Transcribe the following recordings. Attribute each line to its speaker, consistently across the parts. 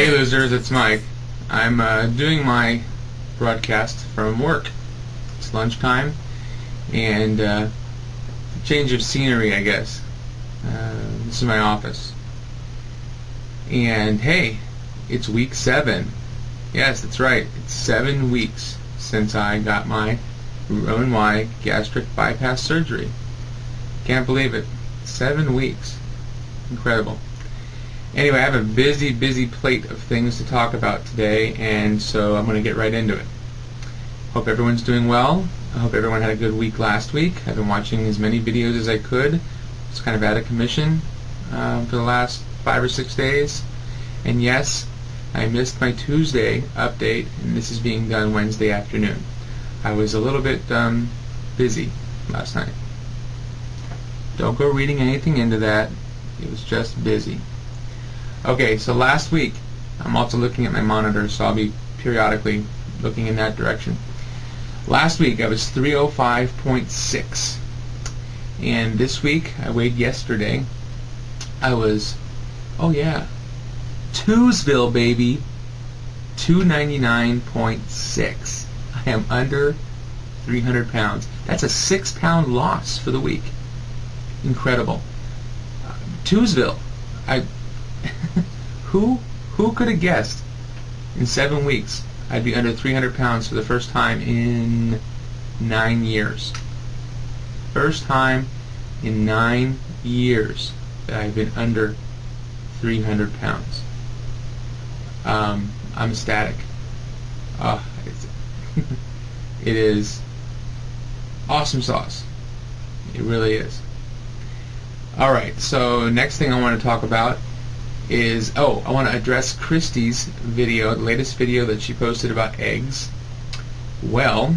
Speaker 1: Hey losers, it's Mike. I'm doing my broadcast from work. It's lunchtime, and change of scenery, I guess. This is my office. And hey, it's week 7. Yes, that's right. It's 7 weeks since I got my Roman-Y gastric bypass surgery. Can't believe it. 7 weeks. Incredible. Anyway, I have a busy plate of things to talk about today, and so I'm going to get right into it. Hope everyone's doing well. I hope everyone had a good week last week. I've been watching as many videos as I could. It's kind of out of commission for the last 5 or 6 days. And yes, I missed my Tuesday update, and this is being done Wednesday afternoon. I was a little bit busy last night. Don't go reading anything into that. It was just busy. Okay, so last week, I'm also looking at my monitor, so I'll be periodically looking in that direction. Last week, I was 305.6. And this week, I weighed yesterday, I was, oh yeah, Twosville, baby, 299.6. I am under 300 pounds. That's a 6-pound loss for the week. Incredible. Twosville. Who could have guessed in 7 weeks I'd be under 300 pounds for the first time in 9 years. First time in 9 years that I've been under 300 pounds. I'm ecstatic. It is awesome sauce. It really is. Alright, so next thing I want to talk about is, I want to address Christy's video, the latest video that she posted about eggs. Well,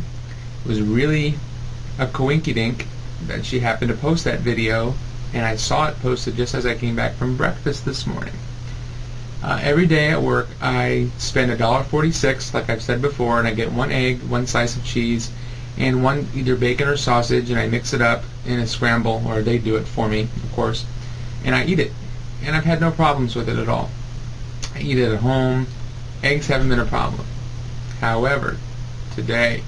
Speaker 1: it was really a coinkydink that she happened to post that video, and I saw it posted just as I came back from breakfast this morning. Every day at work I spend $1.46, like I've said before, and I get 1 egg, 1 slice of cheese, and 1 either bacon or sausage, and I mix it up in a scramble, or they do it for me, of course, and I eat it. And I've had no problems with it at all. I eat it at home. Eggs haven't been a problem. However, today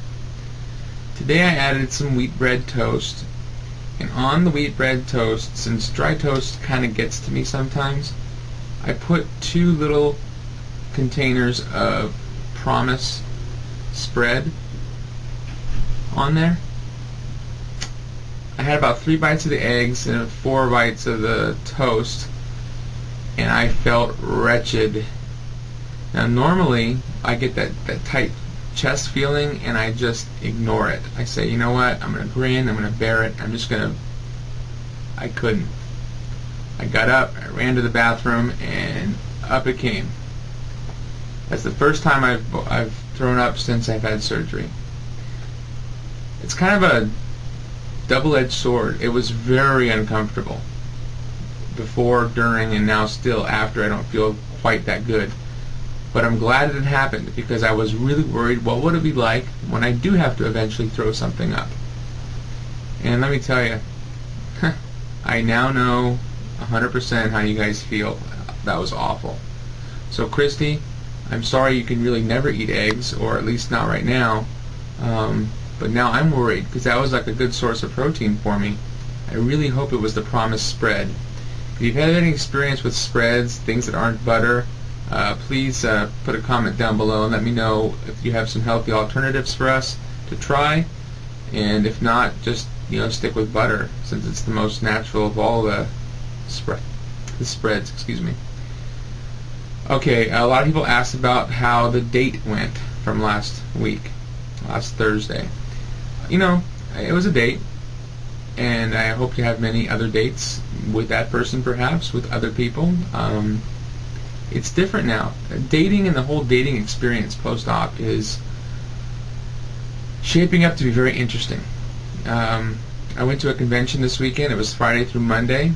Speaker 1: I added some wheat bread toast, and on the wheat bread toast, since dry toast kind of gets to me sometimes, I put 2 little containers of Promise spread on there. I had about 3 bites of the eggs and 4 bites of the toast, and I felt wretched. Now normally I get that tight chest feeling and I just ignore it. I say, you know what, I'm going to grin, I'm going to bear it, I couldn't. I got up, I ran to the bathroom, and up it came. That's the first time I've thrown up since I've had surgery. It's kind of a double-edged sword. It was very uncomfortable. Before, during, and now still after. I don't feel quite that good. But I'm glad it happened, because I was really worried, what would it be like when I do have to eventually throw something up? And let me tell you, I now know 100% how you guys feel. That was awful. So Christy, I'm sorry you can really never eat eggs, or at least not right now. But now I'm worried, because that was like a good source of protein for me. I really hope it was the Promise spread. If you've had any experience with spreads, things that aren't butter, please put a comment down below and let me know if you have some healthy alternatives for us to try. And if not, just stick with butter, since it's the most natural of all the spreads. Excuse me. Okay, a lot of people asked about how the date went from last Thursday. It was a date, and I hope to have many other dates with that person, perhaps with other people. It's different now. Dating and the whole dating experience post-op is shaping up to be very interesting. I went to a convention this weekend. It was Friday through Monday,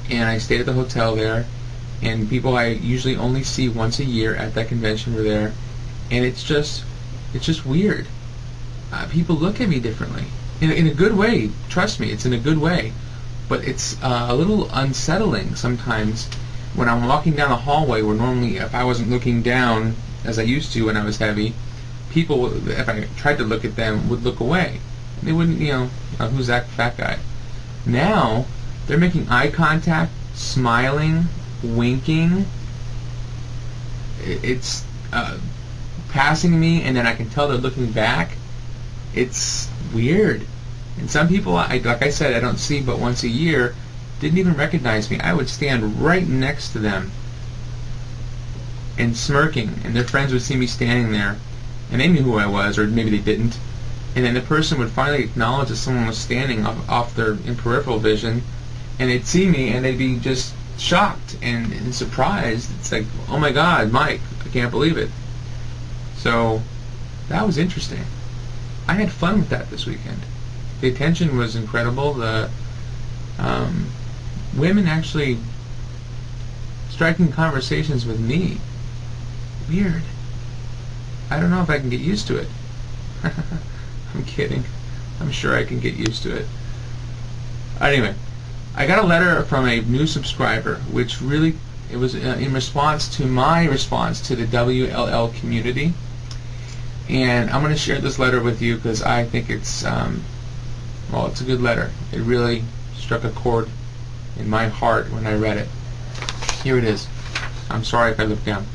Speaker 1: and I stayed at the hotel there, and people I usually only see once a year at that convention were there, and it's just weird. People look at me differently. In a good way, trust me, it's in a good way. But it's a little unsettling sometimes when I'm walking down the hallway, where normally if I wasn't looking down as I used to when I was heavy, people, if I tried to look at them, would look away. They wouldn't, who's that fat guy? Now, they're making eye contact, smiling, winking. It's passing me, and then I can tell they're looking back. It's weird. And some people, like I said, I don't see but once a year, didn't even recognize me. I would stand right next to them and smirking, and their friends would see me standing there, and they knew who I was, or maybe they didn't. And then the person would finally acknowledge that someone was standing off their in peripheral vision, and they'd see me, and they'd be just shocked and surprised. It's like, oh my God, Mike, I can't believe it. So that was interesting. I had fun with that this weekend. The attention was incredible. The women actually striking conversations with me. Weird. I don't know if I can get used to it. I'm kidding. I'm sure I can get used to it. Anyway, I got a letter from a new subscriber, which really, it was in response to my response to the WLL community. And I'm going to share this letter with you because I think it's, well, it's a good letter. It really struck a chord in my heart when I read it. Here it is. I'm sorry if I look down.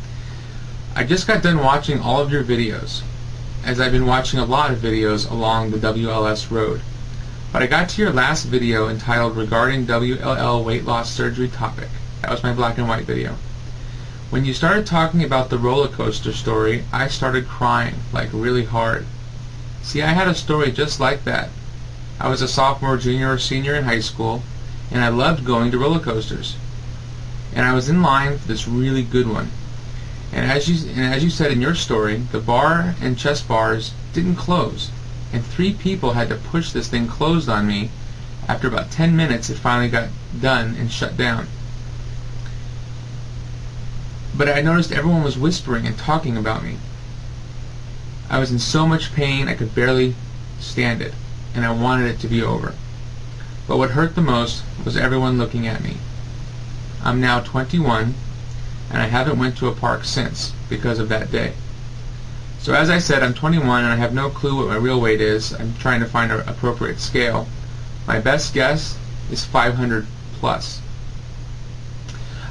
Speaker 1: I just got done watching all of your videos, as I've been watching a lot of videos along the WLS road. But I got to your last video entitled Regarding WLL Weight Loss Surgery Topic. That was my black and white video. When you started talking about the roller coaster story, I started crying, like really hard. See, I had a story just like that. I was a sophomore, junior, or senior in high school, and I loved going to roller coasters. And I was in line for this really good one. And as you said in your story, the bar and chest bars didn't close, and 3 people had to push this thing closed on me. After about 10 minutes, it finally got done and shut down. But I noticed everyone was whispering and talking about me. I was in so much pain I could barely stand it, and I wanted it to be over. But what hurt the most was everyone looking at me. I'm now 21, and I haven't went to a park since because of that day. So as I said, I'm 21 and I have no clue what my real weight is. I'm trying to find an appropriate scale. My best guess is 500 plus.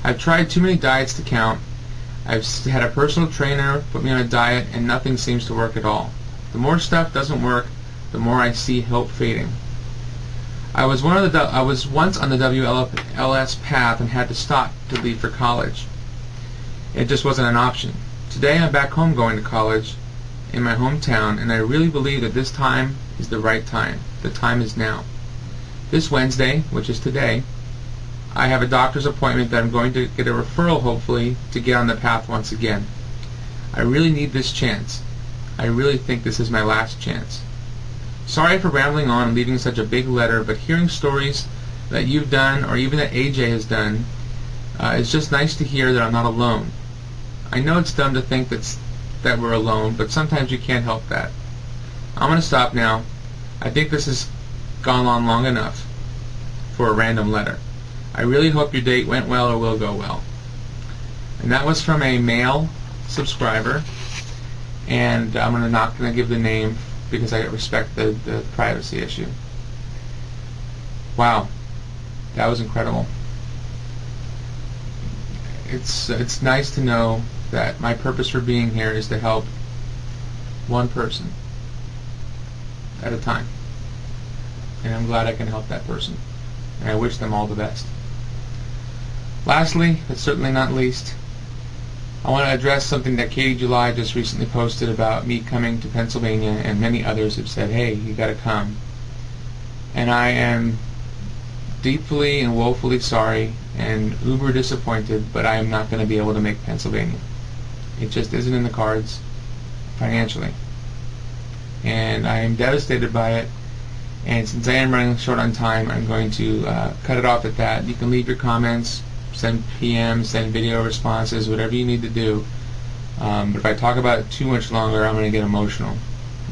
Speaker 1: I've tried too many diets to count. I've had a personal trainer put me on a diet, and nothing seems to work at all. The more stuff doesn't work, the more I see hope fading. I was once on the WLS path and had to stop to leave for college. It just wasn't an option. Today I'm back home going to college in my hometown, and I really believe that this time is the right time. The time is now. This Wednesday, which is today, I have a doctor's appointment that I'm going to get a referral, hopefully, to get on the path once again. I really need this chance. I really think this is my last chance. Sorry for rambling on and leaving such a big letter, but hearing stories that you've done, or even that AJ has done, it's just nice to hear that I'm not alone. I know it's dumb to think that we're alone, but sometimes you can't help that. I'm going to stop now. I think this has gone on long enough for a random letter. I really hope your date went well or will go well. And that was from a male subscriber, and I'm not going to give the name because I respect the privacy issue. Wow, that was incredible. It's nice to know that my purpose for being here is to help one person at a time, and I'm glad I can help that person, and I wish them all the best. Lastly, but certainly not least, I want to address something that Katie July just recently posted about me coming to Pennsylvania, and many others have said, hey, you got to come. And I am deeply and woefully sorry and uber disappointed, but I am not going to be able to make Pennsylvania. It just isn't in the cards financially. And I am devastated by it. And since I am running short on time, I'm going to cut it off at that. You can leave your comments, send PMs, send video responses, whatever you need to do. But if I talk about it too much longer, I'm going to get emotional,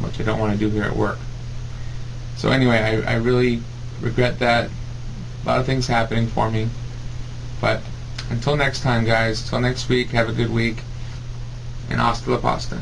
Speaker 1: which I don't want to do here at work. So anyway, I really regret that. A lot of things happening for me, but Until next time, guys. Till next week. Have a good week. And hasta la pasta.